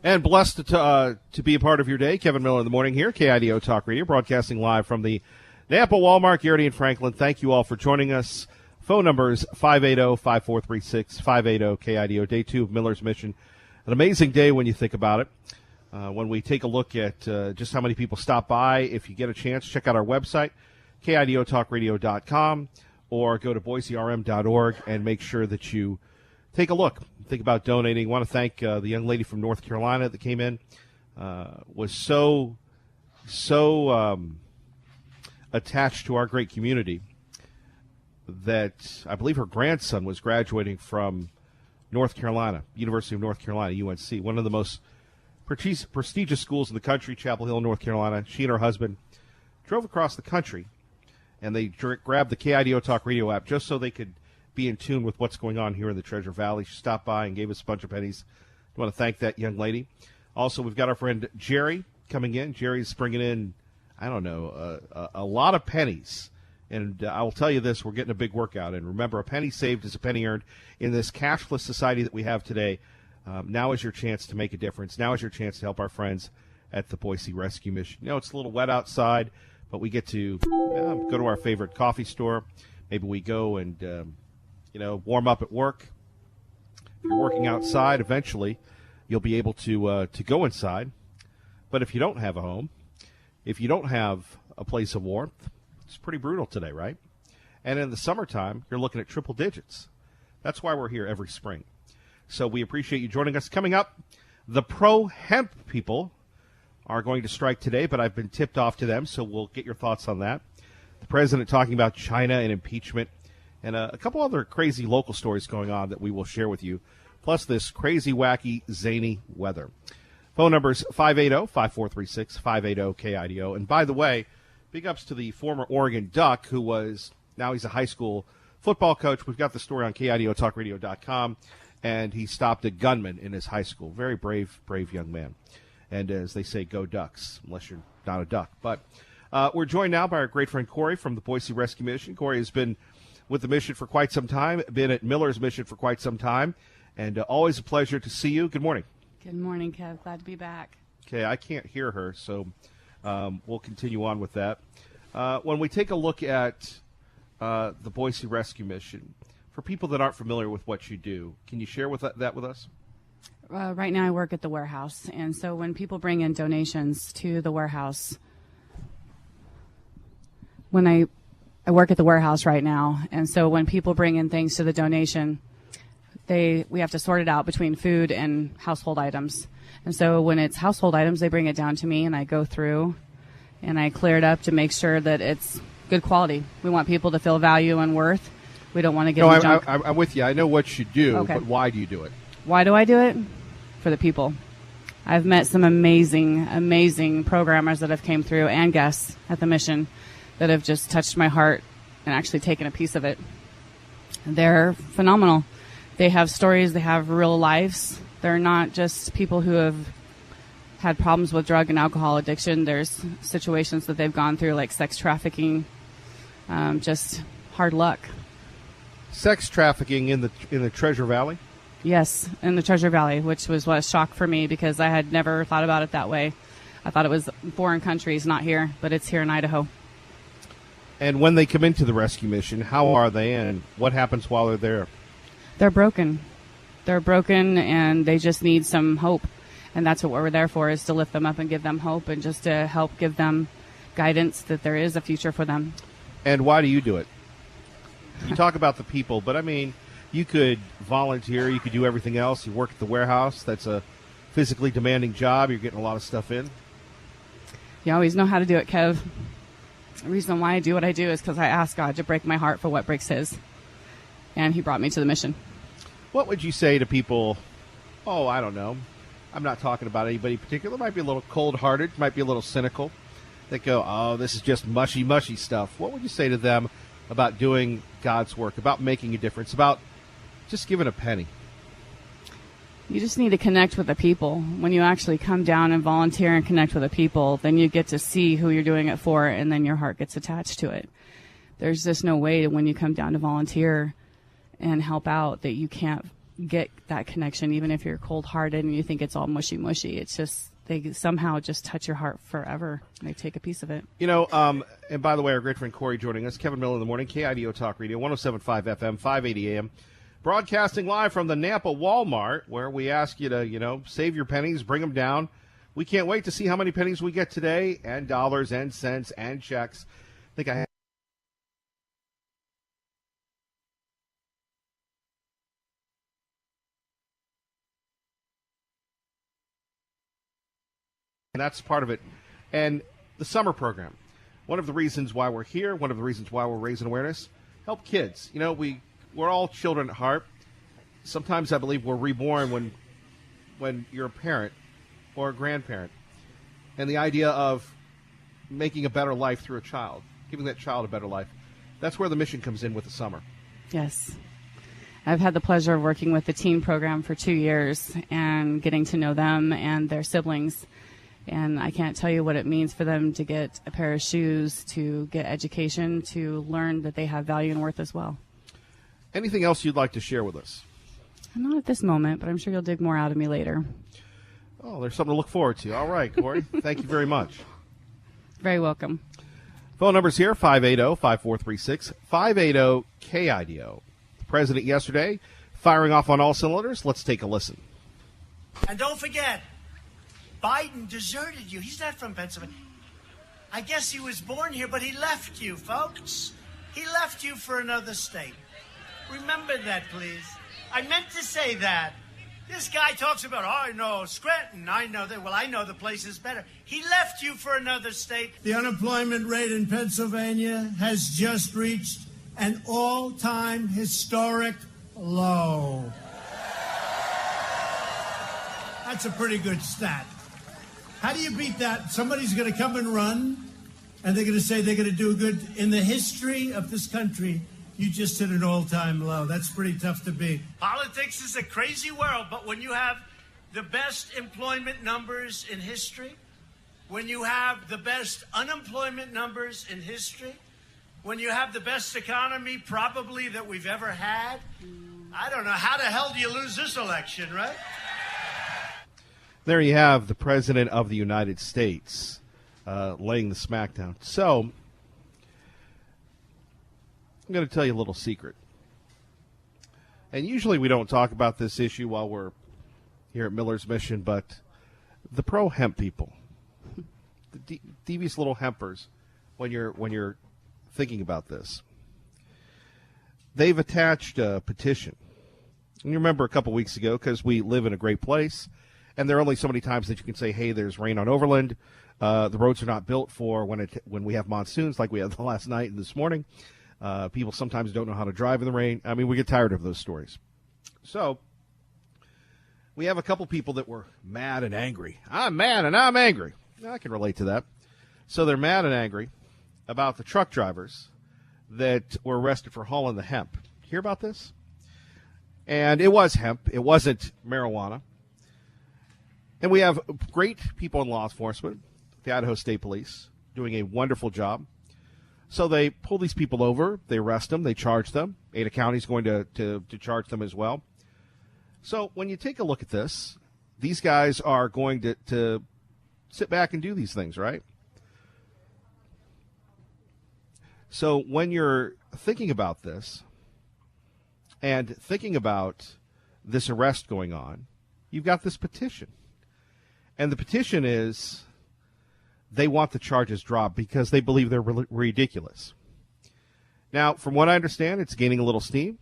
And blessed to be a part of your day. Kevin Miller in the morning here, KIDO Talk Radio, broadcasting live from the Nampa Walmart, Garrity and Franklin. Thank you all for joining us. Phone numbers 580-5436, 580-KIDO, day 2 of Miller's Mission. An amazing day when you think about it. When we take a look at just how many people stop by, if you get a chance, check out our website, KIDOTalkRadio.com, or go to BoiseRM.org and make sure that you take a look. Think about donating. I want to thank the young lady from North Carolina that came in. Was so attached to our great community that I believe her grandson was graduating from North Carolina, University of North Carolina, UNC, one of the most prestigious schools in the country, Chapel Hill, North Carolina. She and her husband drove across the country, and they grabbed the KIDO Talk Radio app just so they could be in tune with what's going on here in the Treasure Valley. She stopped by and gave us a bunch of pennies. I want to thank that young lady. Also, we've got our friend Jerry coming in. Jerry's bringing in, I don't know, a lot of pennies. And I will tell you this, we're getting a big workout. And remember, a penny saved is a penny earned. In this cashless society that we have today, now is your chance to make a difference. Now is your chance to help our friends at the Boise Rescue Mission. You know, it's a little wet outside, but we get to go to our favorite coffee store. Maybe we go and warm up at work. If you're working outside, eventually you'll be able to go inside. But if you don't have a home, if you don't have a place of warmth, it's pretty brutal today, right? And in the summertime, you're looking at triple digits. That's why we're here every spring. So we appreciate you joining us. Coming up, the pro-hemp people are going to strike today, but I've been tipped off to them, so we'll get your thoughts on that. The president talking about China and impeachment, and a couple other crazy local stories going on that we will share with you, plus this crazy, wacky, zany weather. Phone numbers 580-5436, 580-KIDO. And by the way, big ups to the former Oregon Duck, who was, now he's a high school football coach. We've got the story on KIDOTalkRadio.com, and he stopped a gunman in his high school. Very brave young man. And as they say, go Ducks, unless you're not a duck. But we're joined now by our great friend Corey from the Boise Rescue Mission. Corey has been with the mission for quite some time, been at Miller's Mission for quite some time, and always a pleasure to see you. Good morning. Good morning, Kev. Glad to be back. Okay, I can't hear her, so we'll continue on with that. When we take a look at the Boise Rescue Mission, for people that aren't familiar with what you do, can you share that with us? Right now I work at the warehouse, and so when people bring in donations to the warehouse, I work at the warehouse right now, and so when people bring in things to the donation, we have to sort it out between food and household items. And so when it's household items, they bring it down to me, and I go through and I clear it up to make sure that it's good quality. We want people to feel value and worth. We don't want to get junk. I'm with you. I know what you do, okay. But why do you do it? Why do I do it? For the people. I've met some amazing programmers that have came through and guests at the mission that have just touched my heart and actually taken a piece of it. They're phenomenal. They have stories. They have real lives. They're not just people who have had problems with drug and alcohol addiction. There's situations that they've gone through, like sex trafficking, just hard luck. Sex trafficking in the Treasure Valley? Yes, in the Treasure Valley, which was a shock for me because I had never thought about it that way. I thought it was foreign countries, not here, but it's here in Idaho. And when they come into the rescue mission, how are they, and what happens while they're there? They're broken. They're broken, and they just need some hope. And that's what we're there for, is to lift them up and give them hope and just to help give them guidance that there is a future for them. And why do you do it? You talk about the people, but I mean, you could volunteer, you could do everything else. You work at the warehouse. That's a physically demanding job. You're getting a lot of stuff in. You always know how to do it, Kev. The reason why I do what I do is because I ask God to break my heart for what breaks his. And he brought me to the mission. What would you say to people, I don't know, I'm not talking about anybody particular, might be a little cold-hearted, might be a little cynical, that go, this is just mushy stuff. What would you say to them about doing God's work, about making a difference, about just giving a penny? You just need to connect with the people. When you actually come down and volunteer and connect with the people, then you get to see who you're doing it for, and then your heart gets attached to it. There's just no way when you come down to volunteer and help out that you can't get that connection, even if you're cold-hearted and you think it's all mushy. It's just, they somehow just touch your heart forever. They take a piece of it. You know, and by the way, our great friend Corey joining us, Kevin Miller in the morning, KIDO Talk Radio, 107.5 FM, 580 AM, broadcasting live from the Nampa Walmart, where we ask you to, you know, save your pennies, bring them down. We can't wait to see how many pennies we get today, and dollars and cents and checks. I think I have. And that's part of it. And the summer program, one of the reasons why we're here, one of the reasons why we're raising awareness, help kids. You know, we're all children at heart. Sometimes I believe we're reborn when you're a parent or a grandparent. And the idea of making a better life through a child, giving that child a better life, that's where the mission comes in with the summer. Yes. I've had the pleasure of working with the teen program for 2 years and getting to know them and their siblings. And I can't tell you what it means for them to get a pair of shoes, to get education, to learn that they have value and worth as well. Anything else you'd like to share with us? Not at this moment, but I'm sure you'll dig more out of me later. Oh, there's something to look forward to. All right, Corey. Thank you very much. Very welcome. Phone numbers here, 580-5436, 580-KIDO. The president yesterday firing off on all cylinders. Let's take a listen. And don't forget, Biden deserted you. He's not from Pennsylvania. I guess he was born here, but he left you, folks. He left you for another state. Remember that, please. I meant to say that. This guy talks about, oh, I know Scranton. I know that. Well, I know the place is better. He left you for another state. The unemployment rate in Pennsylvania has just reached an all-time historic low. That's a pretty good stat. How do you beat that? Somebody's going to come and run, and they're going to say they're going to do good. In the history of this country, you just hit an all-time low. That's pretty tough to beat. Politics is a crazy world, but when you have the best employment numbers in history, when you have the best unemployment numbers in history, when you have the best economy probably that we've ever had, I don't know, how the hell do you lose this election, right? There you have the President of the United States laying the smackdown. So, I'm going to tell you a little secret. And usually we don't talk about this issue while we're here at Miller's Mission, but the pro-hemp people, the devious little hempers, when you're thinking about this, they've attached a petition. And you remember a couple weeks ago, because we live in a great place, and there are only so many times that you can say, hey, there's rain on Overland. The roads are not built for when we have monsoons like we had the last night and this morning. People sometimes don't know how to drive in the rain. I mean, we get tired of those stories. So we have a couple people that were mad and angry. I'm mad and I'm angry. I can relate to that. So they're mad and angry about the truck drivers that were arrested for hauling the hemp. Hear about this? And it was hemp. It wasn't marijuana. And we have great people in law enforcement, the Idaho State Police, doing a wonderful job. So they pull these people over, they arrest them, they charge them. Ada County's going to charge them as well. So when you take a look at this, these guys are going to sit back and do these things, right? So when you're thinking about this and thinking about this arrest going on, you've got this petition. And the petition is they want the charges dropped because they believe they're ridiculous. Now, from what I understand, it's gaining a little steam.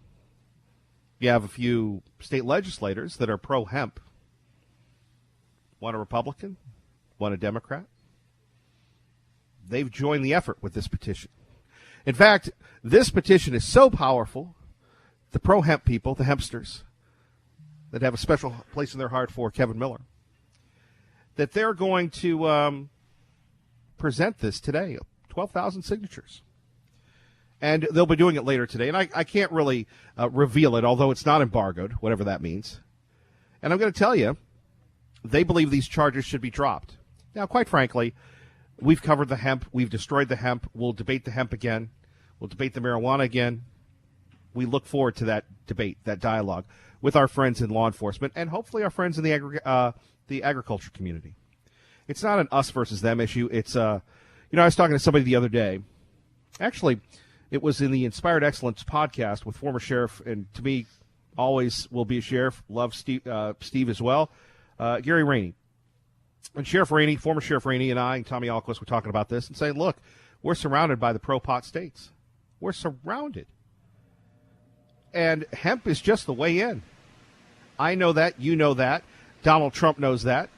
You have a few state legislators that are pro-hemp. One a Republican, one a Democrat. They've joined the effort with this petition. In fact, this petition is so powerful, the pro-hemp people, the hempsters, that have a special place in their heart for Kevin Miller, that they're going to present this today, 12,000 signatures. And they'll be doing it later today. And I can't really reveal it, although it's not embargoed, whatever that means. And I'm going to tell you, they believe these charges should be dropped. Now, quite frankly, we've covered the hemp. We've destroyed the hemp. We'll debate the hemp again. We'll debate the marijuana again. We look forward to that debate, that dialogue. with our friends in law enforcement and hopefully our friends in the agriculture community. It's not an us versus them issue. It's, I was talking to somebody the other day. Actually, it was in the Inspired Excellence podcast with former sheriff, and to me, always will be a sheriff. Love Steve as well. Gary Rainey. And Sheriff Rainey, former Sheriff Rainey, and I, and Tommy Alquist were talking about this and saying, look, we're surrounded by the pro-pot states. We're surrounded. And hemp is just the way in. I know that. You know that. Donald Trump knows that.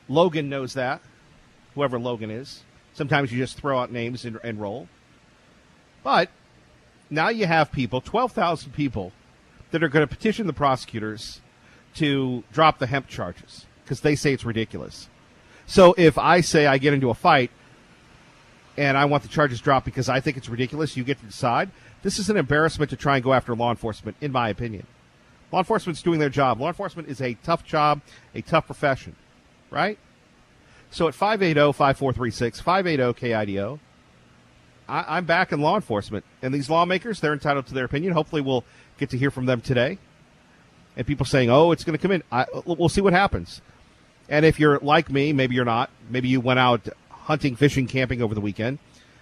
Logan knows that. Whoever Logan is. Sometimes you just throw out names and roll. But now you have people, 12,000 people, that are going to petition the prosecutors to drop the hemp charges because they say it's ridiculous. So if I say I get into a fight and I want the charges dropped because I think it's ridiculous, you get to decide. This is an embarrassment to try and go after law enforcement, in my opinion. Law enforcement's doing their job. Law enforcement is a tough job, a tough profession, right? So at 580-5436, 580-KIDO, I'm back in law enforcement. And these lawmakers, they're entitled to their opinion. Hopefully we'll get to hear from them today. And people saying, oh, it's going to come in. We'll see what happens. And if you're like me, maybe you're not. Maybe you went out hunting, fishing, camping over the weekend.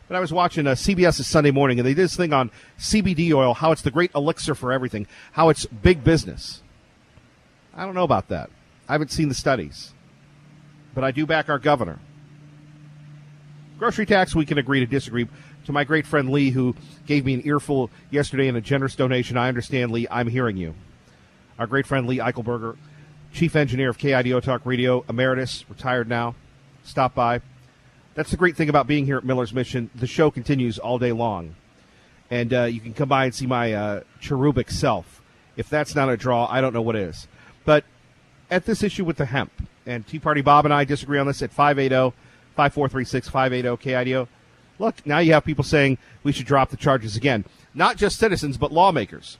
But I was watching CBS's Sunday Morning, and they did this thing on CBD oil, how it's the great elixir for everything, how it's big business. I don't know about that. I haven't seen the studies. But I do back our governor. Grocery tax, we can agree to disagree. To my great friend Lee, who gave me an earful yesterday in a generous donation, I understand, Lee, I'm hearing you. Our great friend Lee Eichelberger, chief engineer of KIDO Talk Radio, emeritus, retired now, stopped by. That's the great thing about being here at Miller's Mission. The show continues all day long. And you can come by and see my cherubic self. If that's not a draw, I don't know what is. But at this issue with the hemp, and Tea Party Bob and I disagree on this at 580-5436, 580-KIDO. Look, now you have people saying we should drop the charges again. Not just citizens, but lawmakers.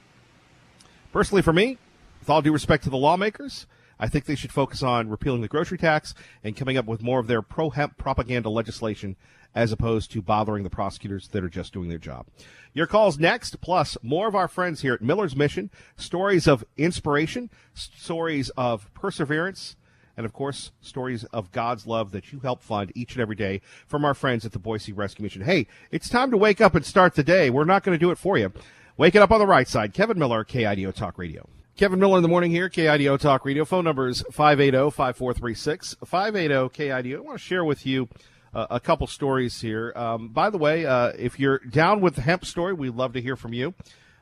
Personally, for me, with all due respect to the lawmakers, I think they should focus on repealing the grocery tax and coming up with more of their pro-hemp propaganda legislation as opposed to bothering the prosecutors that are just doing their job. Your call's next, plus more of our friends here at Miller's Mission, stories of inspiration, stories of perseverance, and, of course, stories of God's love that you help fund each and every day from our friends at the Boise Rescue Mission. Hey, it's time to wake up and start the day. We're not going to do it for you. Wake it up on the right side. Kevin Miller, KIDO Talk Radio. Kevin Miller in the morning here, KIDO Talk Radio. Phone number is 580-5436, 580-KIDO. I want to share with you a couple stories here. By the way, if you're down with the hemp story, we'd love to hear from you.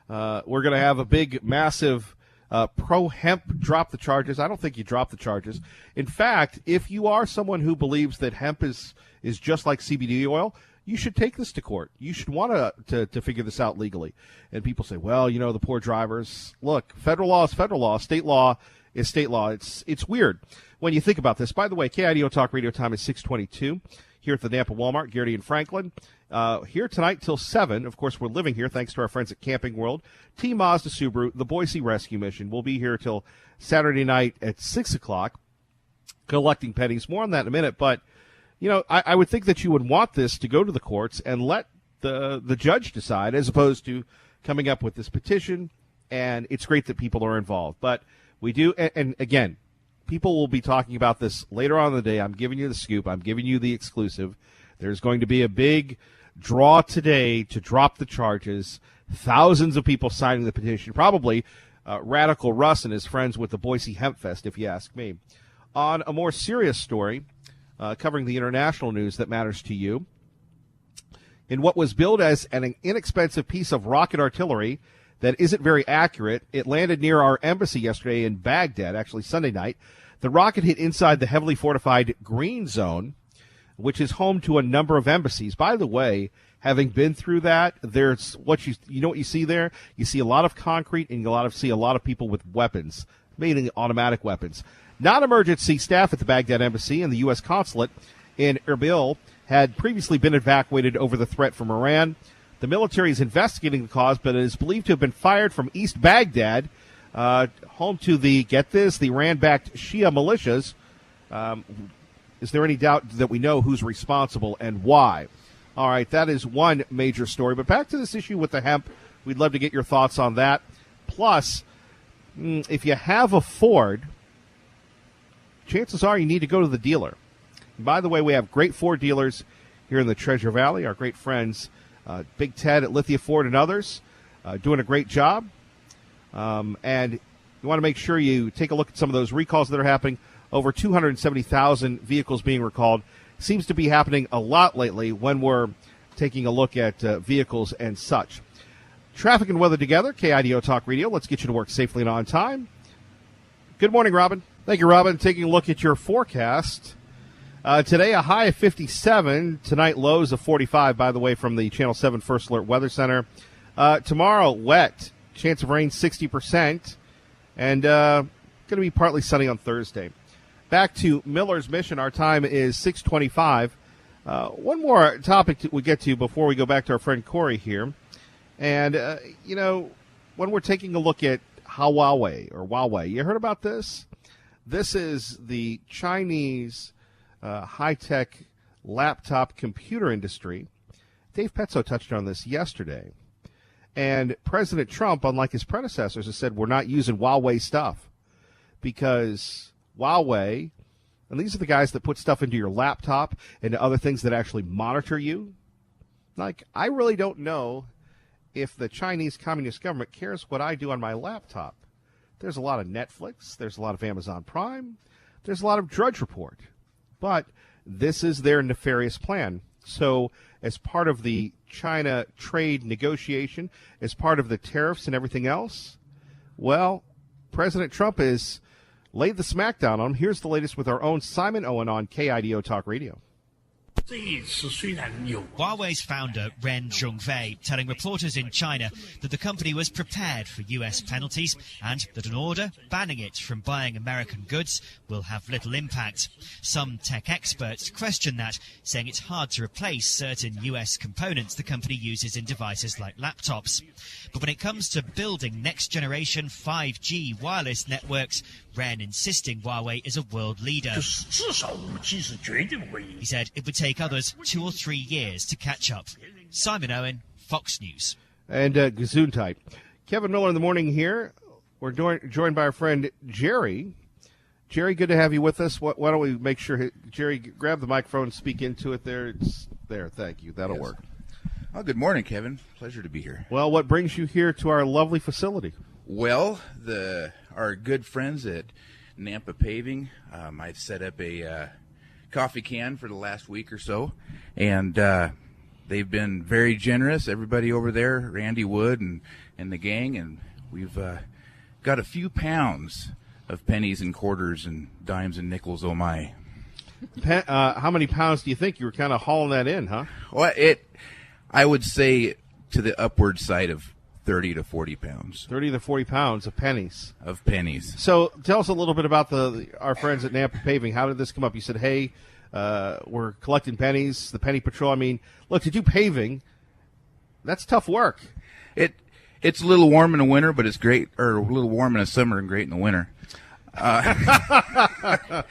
We're going to have a big, massive pro-hemp drop the charges. I don't think you drop the charges. In fact, if you are someone who believes that hemp is just like CBD oil, you should take this to court. You should want to figure this out legally. And people say, well, you know, the poor drivers. Look, federal law is federal law. State law is state law. It's weird when you think about this. By the way, KIDO Talk Radio time is 6:22 here at the Nampa Walmart, Garrity and Franklin. Here tonight till 7. Of course, we're living here thanks to our friends at Camping World, T Mazda Subaru, the Boise Rescue Mission. We'll be here till Saturday night at 6 o'clock collecting pennies. More on that in a minute, but you know, I would think that you would want this to go to the courts and let the judge decide as opposed to coming up with this petition, and it's great that people are involved. But we do, and again, people will be talking about this later on in the day. I'm giving you the scoop. I'm giving you the exclusive. There's going to be a big draw today to drop the charges. Thousands of people signing the petition, probably Radical Russ and his friends with the Boise Hemp Fest, if you ask me. On a more serious story, covering the international news that matters to you. In what was billed as an inexpensive piece of rocket artillery that isn't very accurate, it landed near our embassy yesterday in Baghdad, actually Sunday night. The rocket hit inside the heavily fortified Green Zone, which is home to a number of embassies. By the way, having been through that, there's what you know what you see there? You see a lot of concrete and you see a lot of people with weapons, mainly automatic weapons. Non-emergency staff at the Baghdad embassy and the U.S. consulate in Erbil had previously been evacuated over the threat from Iran. The military is investigating the cause, but it is believed to have been fired from East Baghdad, home to the Iran-backed Shia militias. Is there any doubt that we know who's responsible and why? All right, that is one major story. But back to this issue with the hemp, we'd love to get your thoughts on that. Plus, If you have a Ford, chances are you need to go to the dealer. And by the way, we have great Ford dealers here in the Treasure Valley. Our great friends, Big Ted at Lithia Ford and others, doing a great job. And you want to make sure you take a look at some of those recalls that are happening. Over 270,000 vehicles being recalled. Seems to be happening a lot lately when we're taking a look at vehicles and such. Traffic and weather together, KIDO Talk Radio. Let's get you to work safely and on time. Good morning, Robin. Thank you, Robin. Taking a look at your forecast. Today, a high of 57. Tonight, lows of 45, by the way, from the Channel 7 First Alert Weather Center. Tomorrow, wet. Chance of rain, 60%. And going to be partly sunny on Thursday. Back to Miller's Mission. Our time is 6:25. One more topic we get to before we go back to our friend Corey here. And, when we're taking a look at Huawei, you heard about this? This is the Chinese high-tech laptop computer industry. Dave Petzo touched on this yesterday. And President Trump, unlike his predecessors, has said we're not using Huawei stuff because Huawei, and these are the guys that put stuff into your laptop and other things that actually monitor you. Like, I really don't know if the Chinese Communist government cares what I do on my laptop. There's a lot of Netflix. There's a lot of Amazon Prime. There's a lot of Drudge Report. But this is their nefarious plan. So as part of the China trade negotiation, as part of the tariffs and everything else, well, President Trump has laid the smackdown on them. Here's the latest with our own Simon Owen on KIDO Talk Radio. Huawei's founder, Ren Zhongfei, telling reporters in China that the company was prepared for US penalties and that an order banning it from buying American goods will have little impact. Some tech experts question that, saying it's hard to replace certain US components the company uses in devices like laptops. But when it comes to building next-generation 5G wireless networks, Ren insisting Huawei is a world leader. He said it would take others 2 or 3 years to catch up. Simon Owen, Fox News. And Gesundheit. Kevin Miller in the morning here. We're joined by our friend Jerry. Jerry, good to have you with us. Why don't we make sure, Jerry, grab the microphone and speak into it there. It's there. Thank you. That'll work. Oh, good morning, Kevin. Pleasure to be here. Well, what brings you here to our lovely facility? Well, our good friends at Nampa Paving, I've set up a coffee can for the last week or so, and they've been very generous. Everybody over there, Randy Wood and the gang, and we've got a few pounds of pennies and quarters and dimes and nickels, oh my. How many pounds do you think? You were kind of hauling that in, huh? Well, I would say to the upward side of 30 to 40 pounds. 30 to 40 pounds of pennies. Of pennies. So tell us a little bit about our friends at Nampa Paving. How did this come up? You said, hey, we're collecting pennies, the penny patrol. I mean, look, to do paving, that's tough work. It's a little warm in the winter, but it's great, or a little warm in the summer and great in the winter. I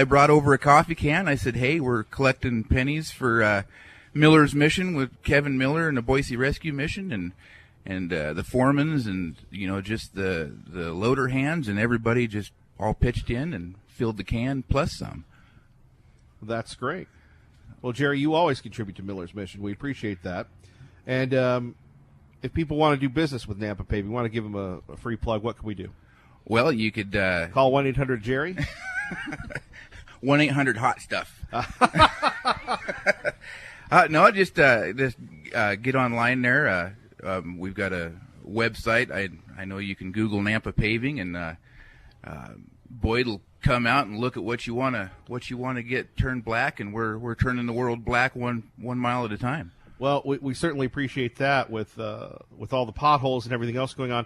brought over a coffee can. I said, hey, we're collecting pennies for Miller's Mission with Kevin Miller and the Boise Rescue Mission and the foremans and, just the loader hands, and everybody just all pitched in and filled the can plus some. That's great. Well, Jerry, you always contribute to Miller's Mission. We appreciate that. And if people want to do business with Nampa Paving, want to give them a free plug, what can we do? Well, you could call 1-800-JERRY. 1-800-HOT-STUFF. No, just get online there. We've got a website. I know you can Google Nampa Paving, and Boyd will come out and look at what you want to get turned black, and we're turning the world black one mile at a time. Well, we certainly appreciate that with all the potholes and everything else going on.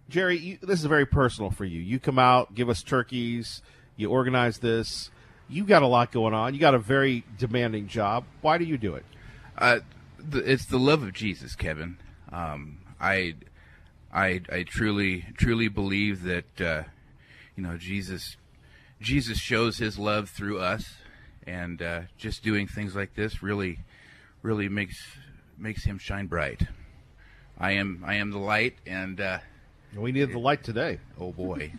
Jerry, this is very personal for you. You come out, give us turkeys, you organize this. You got a lot going on. You got a very demanding job. Why do you do it? It's the love of Jesus, Kevin. I truly believe that Jesus shows His love through us, and just doing things like this really makes Him shine bright. I am the light, and We needed the light today Oh boy.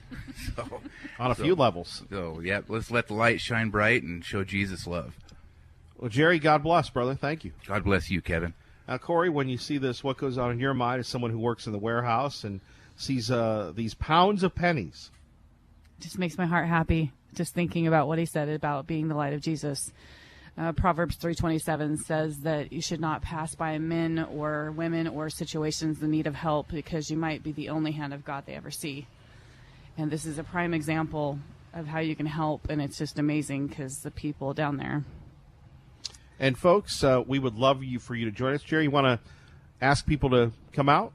So, on a few levels. So yeah, let's let the light shine bright and show Jesus love. Well, Jerry, God bless, brother. Thank you. God bless you, Kevin. Now, Corey, when you see this, what goes on in your mind as someone who works in the warehouse and sees these pounds of pennies? Just makes my heart happy just thinking about what he said about being the light of Jesus. Proverbs 3:27 says that you should not pass by men or women or situations in need of help because you might be the only hand of God they ever see. And this is a prime example of how you can help, and it's just amazing because the people down there. And folks, we would love for you to join us. Jerry, you want to ask people to come out?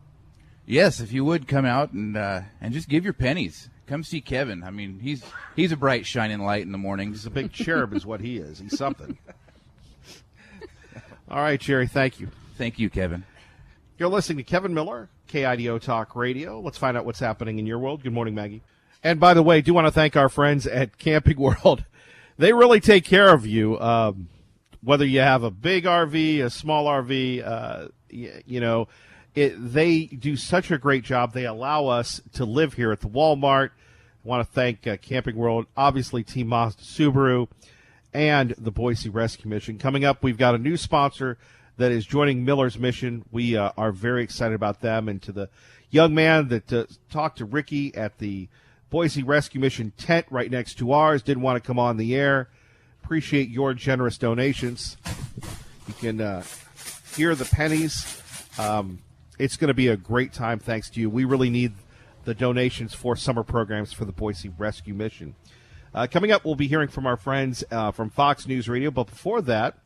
Yes, if you would come out and just give your pennies. Come see Kevin. I mean, he's a bright, shining light in the mornings. He's a big cherub is what he is. He's something. All right, Jerry, thank you. Thank you, Kevin. You're listening to Kevin Miller, KIDO Talk Radio. Let's find out what's happening in your world. Good morning, Maggie. And by the way, I do want to thank our friends at Camping World. They really take care of you, whether you have a big RV, a small RV, they do such a great job. They allow us to live here at the Walmart. I want to thank Camping World, obviously Team Mazda Subaru, and the Boise Rescue Mission. Coming up, we've got a new sponsor that is joining Miller's Mission. We are very excited about them. And to the young man that talked to Ricky at the Boise Rescue Mission tent right next to ours, didn't want to come on the air. Appreciate your generous donations. You can hear the pennies. It's going to be a great time thanks to you. We really need the donations for summer programs for the Boise Rescue Mission. Coming up, we'll be hearing from our friends from Fox News Radio. But before that,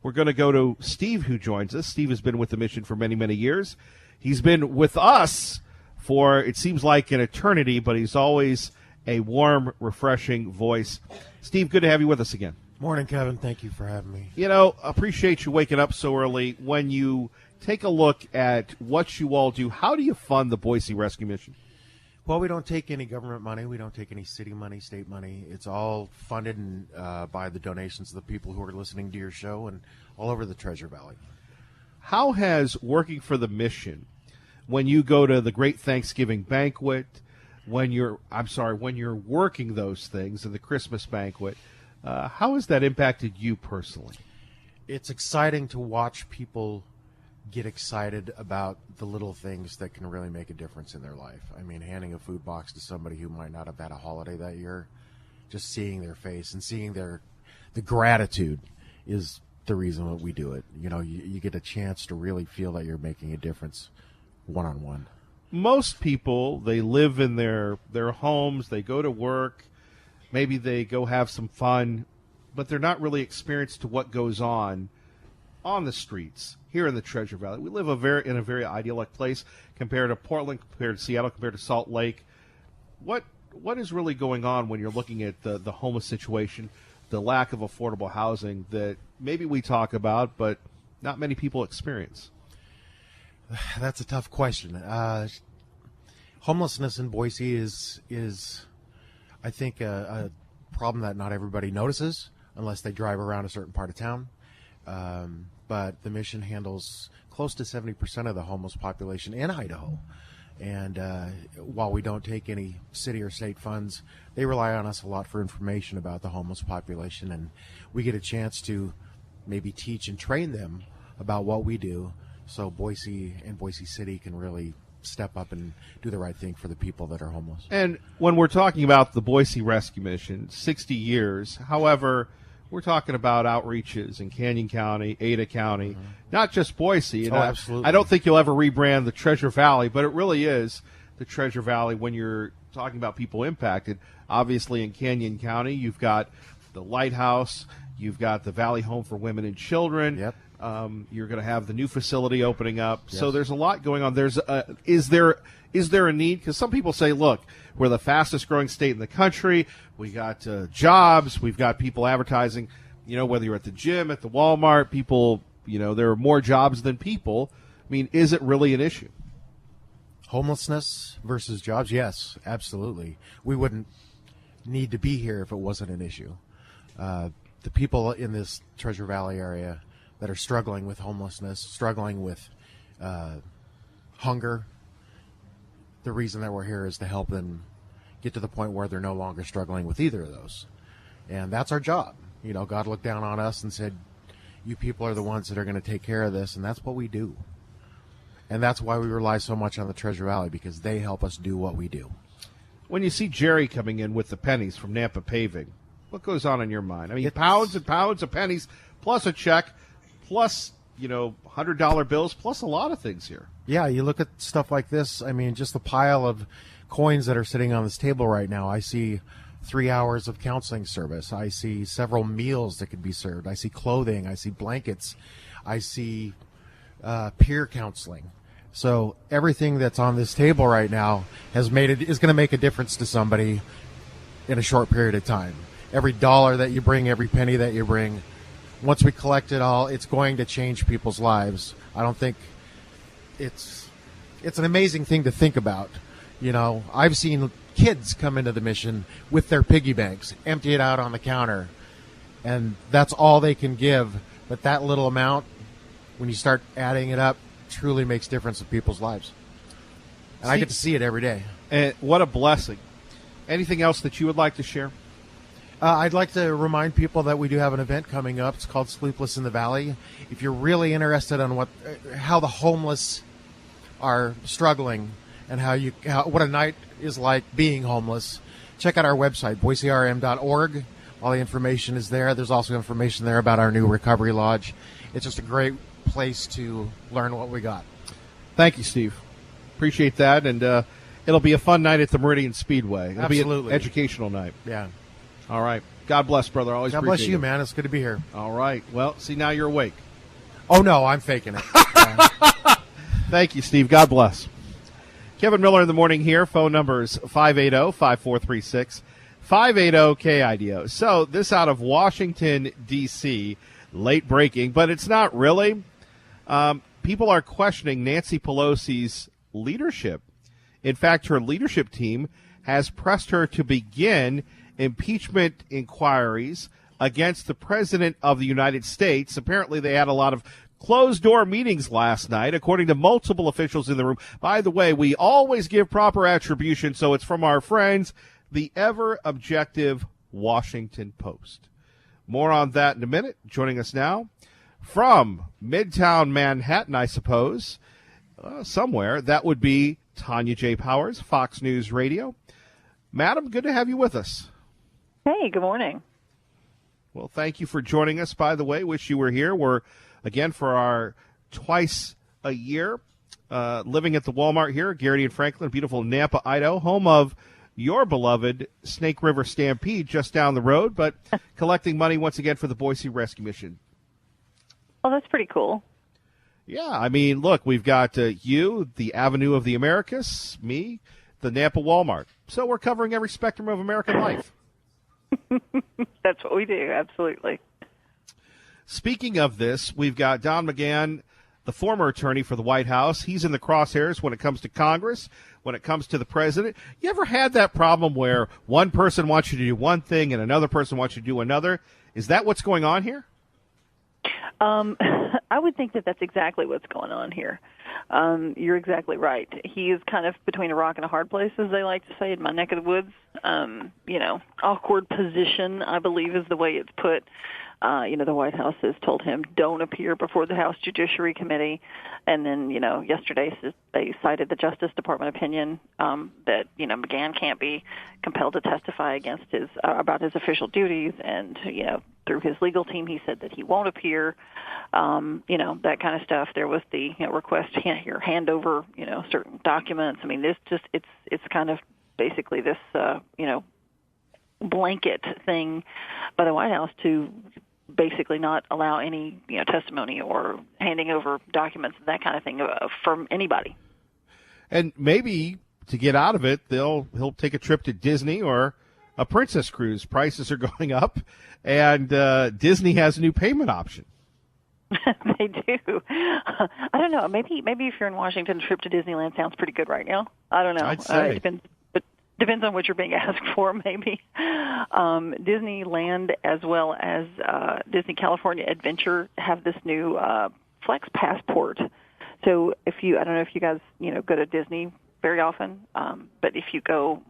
we're going to go to Steve, who joins us. Steve has been with the mission for many, many years. He's been with us for, it seems like, an eternity, but he's always a warm, refreshing voice. Steve, good to have you with us again. Morning, Kevin. Thank you for having me. You know, appreciate you waking up so early. When you take a look at what you all do, how do you fund the Boise Rescue Mission? Well, we don't take any government money. We don't take any city money, state money. It's all funded by the donations of the people who are listening to your show and all over the Treasure Valley. How has working for the mission, when you go to the Great Thanksgiving Banquet, when you're working those things and the Christmas banquet, how has that impacted you personally? It's exciting to watch people get excited about the little things that can really make a difference in their life. I mean, handing a food box to somebody who might not have had a holiday that year, just seeing their face and seeing the gratitude is the reason that we do it. You know, you get a chance to really feel that you're making a difference one-on-one. Most people, they live in their homes, they go to work, maybe they go have some fun, but they're not really experienced to what goes on the streets here in the Treasure Valley. We live in a very idyllic place compared to Portland, compared to Seattle, compared to Salt Lake. What is really going on when you're looking at the homeless situation, the lack of affordable housing that maybe we talk about, but not many people experience? That's a tough question. Homelessness in Boise is I think, a problem that not everybody notices unless they drive around a certain part of town. But the mission handles close to 70% of the homeless population in Idaho. And while we don't take any city or state funds, they rely on us a lot for information about the homeless population. And we get a chance to maybe teach and train them about what we do so Boise and Boise City can really step up and do the right thing for the people that are homeless. And when we're talking about the Boise Rescue Mission, 60 years, however, we're talking about outreaches in Canyon County, Ada County, not just Boise. And absolutely. I don't think you'll ever rebrand the Treasure Valley, but it really is the Treasure Valley when you're talking about people impacted. Obviously, in Canyon County, you've got the Lighthouse, you've got the Valley Home for Women and Children. Yep. You're going to have the new facility opening up. Yes. So there's a lot going on. Is there a need? Because some people say, look, we're the fastest growing state in the country. We got jobs. We've got people advertising, whether you're at the gym, at the Walmart, people, there are more jobs than people. I mean, is it really an issue? Homelessness versus jobs? Yes, absolutely. We wouldn't need to be here if it wasn't an issue. The people in this Treasure Valley area that are struggling with homelessness, struggling with hunger, the reason that we're here is to help them get to the point where they're no longer struggling with either of those. And that's our job. You know, God looked down on us and said, you people are the ones that are going to take care of this, and that's what we do. And that's why we rely so much on the Treasure Valley, because they help us do what we do. When you see Jerry coming in with the pennies from Nampa Paving, what goes on in your mind? I mean, pounds and pounds of pennies, plus a check, plus, $100 bills, plus a lot of things here. Yeah, you look at stuff like this. I mean, just the pile of coins that are sitting on this table right now. I see 3 hours of counseling service. I see several meals that could be served. I see clothing. I see blankets. I see peer counseling. So everything that's on this table right now is going to make a difference to somebody in a short period of time. Every dollar that you bring, every penny that you bring, once we collect it all, it's going to change people's lives. I don't think it's an amazing thing to think about. I've seen kids come into the mission with their piggy banks, empty it out on the counter, and that's all they can give. But that little amount, when you start adding it up, truly makes difference in people's lives. And I get to see it every day. And what a blessing. Anything else that you would like to share? I'd like to remind people that we do have an event coming up. It's called Sleepless in the Valley. If you're really interested on how the homeless are struggling and what a night is like being homeless, check out our website, boiserm.org. All the information is there. There's also information there about our new recovery lodge. It's just a great place to learn what we got. Thank you, Steve. Appreciate that. And it'll be a fun night at the Meridian Speedway. It'll Absolutely. be an educational night. Yeah. All right. God bless, brother. Always God appreciate bless you, man. It's good to be here. All right. Well, see, now you're awake. Oh, no, I'm faking it. Thank you, Steve. God bless. Kevin Miller in the morning here. Phone numbers 580-5436, 580-KIDO. So this out of Washington, D.C., late breaking, but it's not really. People are questioning Nancy Pelosi's leadership. In fact, her leadership team has pressed her to begin impeachment inquiries against the President of the United States. Apparently, they had a lot of closed-door meetings last night, according to multiple officials in the room. By the way, we always give proper attribution, so it's from our friends, the ever-objective Washington Post. More on that in a minute. Joining us now from Midtown Manhattan, I suppose, somewhere, that would be Tanya J. Powers, Fox News Radio. Madam, good to have you with us. Hey, good morning. Well, thank you for joining us, by the way. Wish you were here. We're, again, for our twice a year, living at the Walmart here, Garrity and Franklin, beautiful Nampa, Idaho, home of your beloved Snake River Stampede just down the road, but collecting money once again for the Boise Rescue Mission. Oh, that's pretty cool. Yeah, I mean, look, we've got you, the Avenue of the Americas, me, the Nampa Walmart. So we're covering every spectrum of American life. That's what we do, absolutely. Speaking of this, we've got Don McGahn, the former attorney for the White House. He's in the crosshairs when it comes to Congress, when it comes to the president. You ever had that problem where one person wants you to do one thing and another person wants you to do another? Is that what's going on here? I would think that that's exactly what's going on here. You're exactly right. He is kind of between a rock and a hard place, as they like to say, in my neck of the woods. Awkward position, I believe, is the way it's put. The White House has told him, don't appear before the House Judiciary Committee. And then, yesterday they cited the Justice Department opinion that, McGahn can't be compelled to testify against about his official duties. And, through his legal team, he said that he won't appear, that kind of stuff. There was the request to hand over, certain documents. I mean, it's kind of basically this, blanket thing by the White House to basically not allow any testimony or handing over documents, that kind of thing, from anybody. And maybe to get out of it, he'll take a trip to Disney or a Princess Cruise. Prices are going up, and Disney has a new payment option. They do. I don't know. Maybe if you're in Washington, a trip to Disneyland sounds pretty good right now. I don't know. I'd say. Depends on what you're being asked for, maybe. Disneyland as well as Disney California Adventure have this new Flex Passport. So I don't know if you guys, go to Disney very often, but if you go,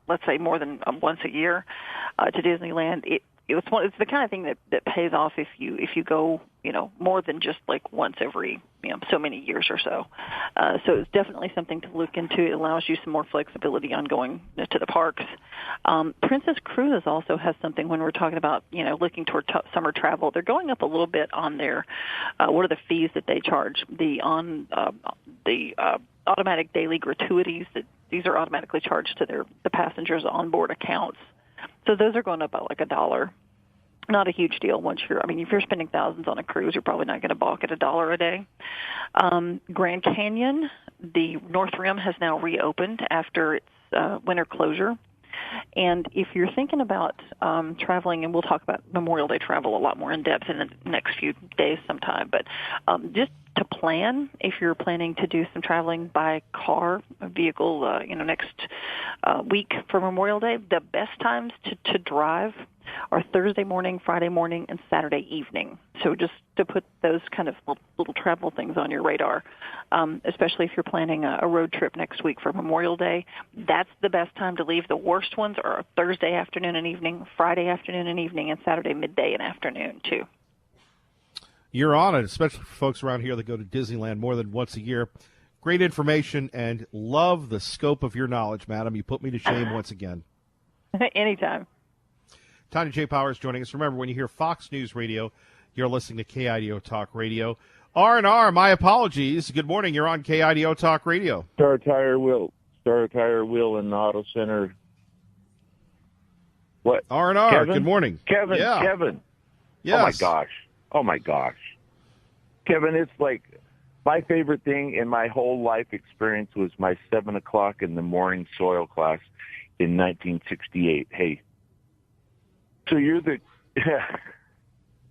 let's say more than once a year to Disneyland, it's the kind of thing that pays off if you go, more than just like once every so many years or so. So it's definitely something to look into. It allows you some more flexibility on going to the parks. Princess Cruises also has something when we're talking about looking toward summer travel. They're going up a little bit on their what are the fees that they charge? The automatic daily gratuities, that these are automatically charged to the passengers' onboard accounts. So those are going up by like $1. Not a huge deal if you're spending thousands on a cruise, you're probably not going to balk at $1 a day. Grand Canyon, the North Rim has now reopened after its winter closure. And if you're thinking about traveling, and we'll talk about Memorial Day travel a lot more in depth in the next few days sometime, but just to plan, if you're planning to do some traveling by car, vehicle, next week for Memorial Day, the best times to drive are Thursday morning, Friday morning, and Saturday evening. So just to put those kind of little travel things on your radar, especially if you're planning a road trip next week for Memorial Day, that's the best time to leave. The worst ones are Thursday afternoon and evening, Friday afternoon and evening, and Saturday midday and afternoon, too. You're on it, especially for folks around here that go to Disneyland more than once a year. Great information, and love the scope of your knowledge, madam. You put me to shame once again. Anytime. Tanya J. Powers joining us. Remember, when you hear Fox News Radio, you're listening to KIDO Talk Radio. R&R, my apologies. Good morning. You're on KIDO Talk Radio. Star Tire Wheel and Auto Center. What? R&R, Kevin? good morning. Kevin, Yeah. Kevin. Yes. Oh, my gosh. Kevin, it's like my favorite thing in my whole life experience was my 7 o'clock in the morning soil class in 1968. Hey, so you're the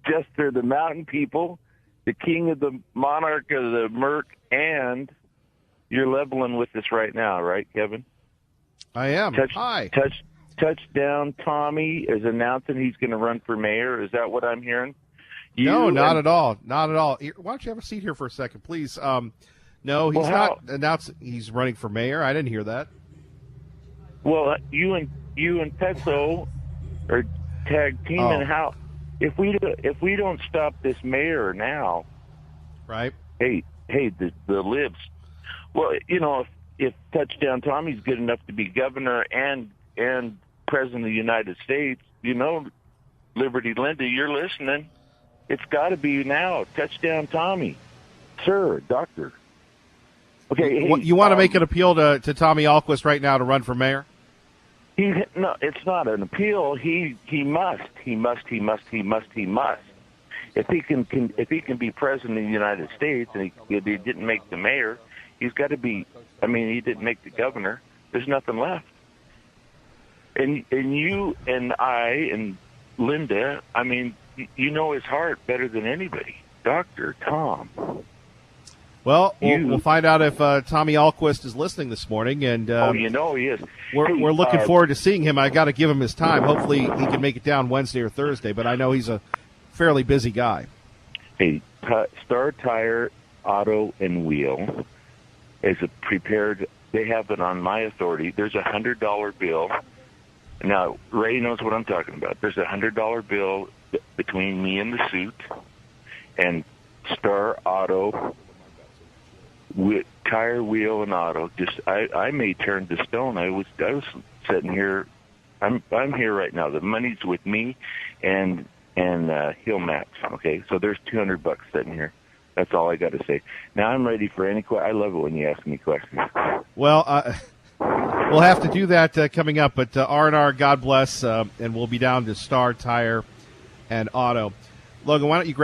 Jester, the mountain people, the king of the monarch of the Merc, and you're leveling with us right now, right, Kevin? I am. Hi. Touchdown Tommy is announcing he's going to run for mayor. Is that what I'm hearing? No, not at all. Not at all. Here, why don't you have a seat here for a second, please? No, he's not announcing he's running for mayor. I didn't hear that. Well, you and Petso are tag teaming. How if we don't stop this mayor now, right? Hey, the libs. Well, if Touchdown Tommy's good enough to be governor and president of the United States, Liberty Linda, you're listening. It's got to be now. Touchdown Tommy, sir, doctor. Okay, hey, you want to make an appeal to Tommy Ahlquist right now to run for mayor? No, it's not an appeal. He must. If he can be president of the United States and he didn't make the mayor, he's got to be. He didn't make the governor. There's nothing left. And you and I and Linda, you know his heart better than anybody, Dr. Tom. Well, we'll find out if Tommy Ahlquist is listening this morning, and he is. We're looking forward to seeing him. I got to give him his time. Hopefully, he can make it down Wednesday or Thursday. But I know he's a fairly busy guy. Hey, Star Tire Auto and Wheel is prepared. They have it on my authority. There's $100 bill. Now, Ray knows what I'm talking about. There's $100 bill between me and the suit, and Star Auto. With tire, wheel, and auto, I may turn to stone. I was sitting here. I'm here right now. The money's with me, and Hill Max. Okay, so there's $200 sitting here. That's all I got to say. Now I'm ready for any question. I love it when you ask me questions. Well, we'll have to do that coming up. But R&R, God bless, and we'll be down to Star Tire and Auto. Logan, why don't you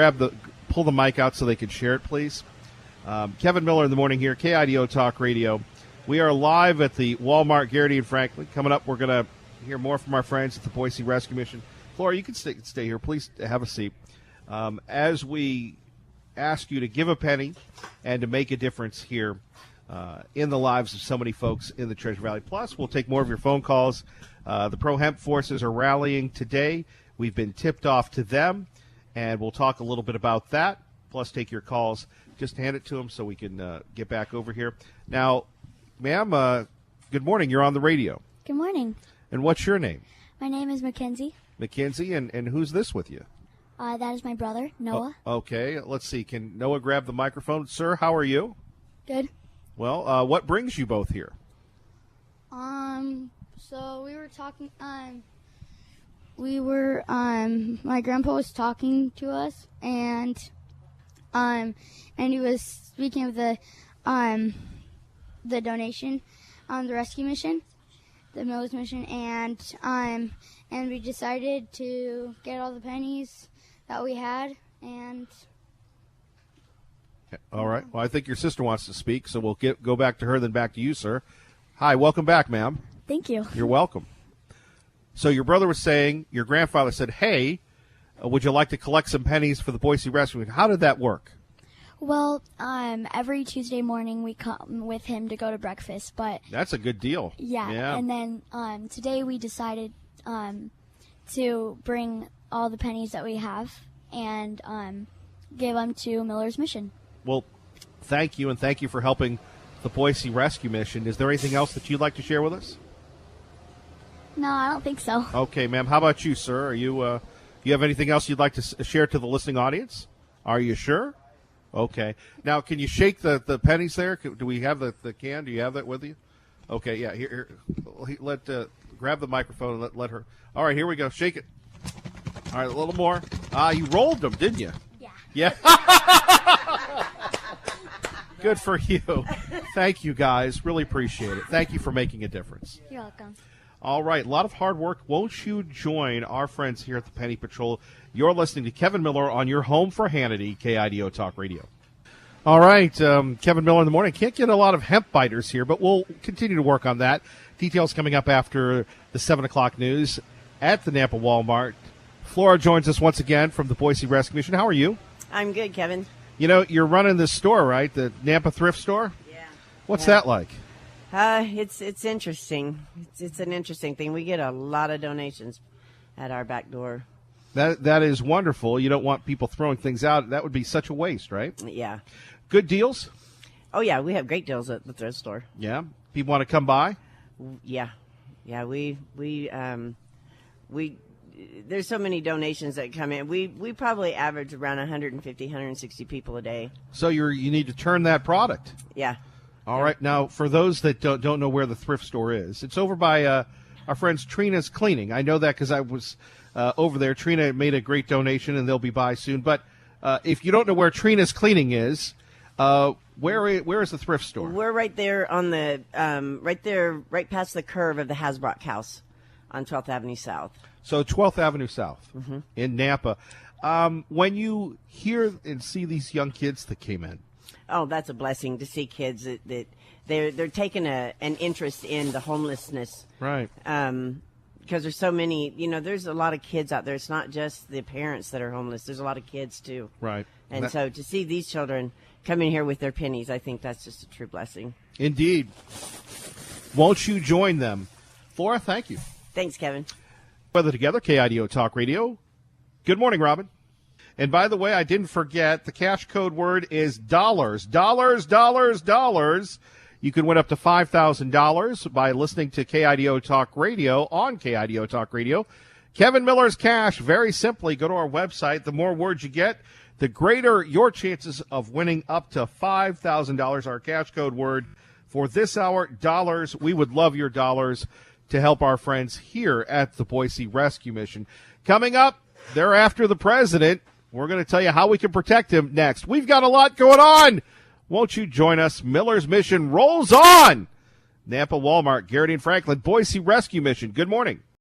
pull the mic out so they can share it, please? Kevin Miller in the morning here, KIDO Talk Radio. We are live at the Walmart Garrity and Franklin. Coming up, we're going to hear more from our friends at the Boise Rescue Mission. Flora, you can stay here. Please have a seat. As we ask you to give a penny and to make a difference here in the lives of so many folks in the Treasure Valley. Plus, we'll take more of your phone calls. The pro-hemp forces are rallying today. We've been tipped off to them, and we'll talk a little bit about that, plus take your calls. Just hand it to them so we can get back over here. Now, Ma'am, good morning. You're on the radio. Good morning. And what's your name? My name is Mackenzie. Mackenzie, and who's this with you? That is my brother, Noah. Okay, let's see. Can Noah grab the microphone? Sir, how are you? Good. Well, what brings you both here? So we were talking, my grandpa was talking to us, and he was speaking of the donation, the rescue mission, the Miller's mission, and we decided to get all the pennies that we had, and All right. Well, I think your sister wants to speak, so we'll go back to her, then back to you, sir. Hi, welcome back, ma'am. thank you. You're welcome. So your brother was saying, your grandfather said, hey, would you like to collect some pennies for the Boise Rescue? How did that work? Well, every Tuesday morning we come with him to go to breakfast, but That's a good deal. yeah. And then today we decided to bring all the pennies that we have and give them to Miller's Mission. Well, thank you, and thank you for helping the Boise Rescue Mission. Is there anything else that you'd like to share with us? No, I don't think so. Okay, ma'am. How about you, sir? Are you you have anything else you'd like to share to the listening audience? Are you sure? Okay. Now, can you shake the pennies there? Do we have the can? Do you have that with you? Okay, yeah. Here let grab the microphone and let her. All right, here we go. Shake it. All right, a little more. You rolled them, didn't you? Yeah. Yeah. Good for you. Thank you, guys. Really appreciate it. Thank you for making a difference. You're welcome. All right, a lot of hard work. Won't you join our friends here at the Penny Patrol? You're listening to Kevin Miller on your home for Hannity, KIDO Talk Radio. All right, Kevin Miller in the morning. Can't get a lot of hemp biters here, but we'll continue to work on that. Details coming up after the 7 o'clock news at the Nampa Walmart. Flora joins us once again from the Boise Rescue Mission. How are you? I'm good, Kevin. You know, you're running this store, right? The Nampa Thrift Store? Yeah. What's that like? It's interesting. It's an interesting thing. We get a lot of donations at our back door. That is wonderful. You don't want people throwing things out. That would be such a waste, right? Yeah. Good deals? Oh, yeah. We have great deals at the thrift store. Yeah. People want to come by? Yeah. Yeah. We there's so many donations that come in. We probably average around 150, 160 people a day. So you need to turn that product. Yeah. All right. Now, for those that don't know where the thrift store is, it's over by our friends Trina's Cleaning. I know that because I was over there. Trina made a great donation, and they'll be by soon. But if you don't know where Trina's Cleaning is, where is the thrift store? We're right there on the right past the curve of the Hasbrock House on 12th Avenue South. So 12th Avenue South Mm-hmm. in Nampa. When you hear and see these young kids that came in, oh, that's a blessing to see kids that they're taking an interest in the homelessness, right? Because there's so many. There's a lot of kids out there. It's not just the parents that are homeless. There's a lot of kids too, right? And so to see these children come in here with their pennies, I think that's just a true blessing. Indeed. Won't you join them? Flora, thank you. Thanks, Kevin. Weather together, KIDO Talk Radio. Good morning, Robin. And by the way, I didn't forget, the cash code word is dollars. Dollars, dollars, dollars. You can win up to $5,000 by listening to KIDO Talk Radio on KIDO Talk Radio. Kevin Miller's Cash, very simply, go to our website. The more words you get, the greater your chances of winning up to $5,000. Our cash code word for this hour, dollars. We would love your dollars to help our friends here at the Boise Rescue Mission. Coming up, they're after the president. We're going to tell you how we can protect him next. We've got a lot going on. Won't you join us? Miller's Mission rolls on. Nampa Walmart, Garrity and Franklin, Boise Rescue Mission. Good morning.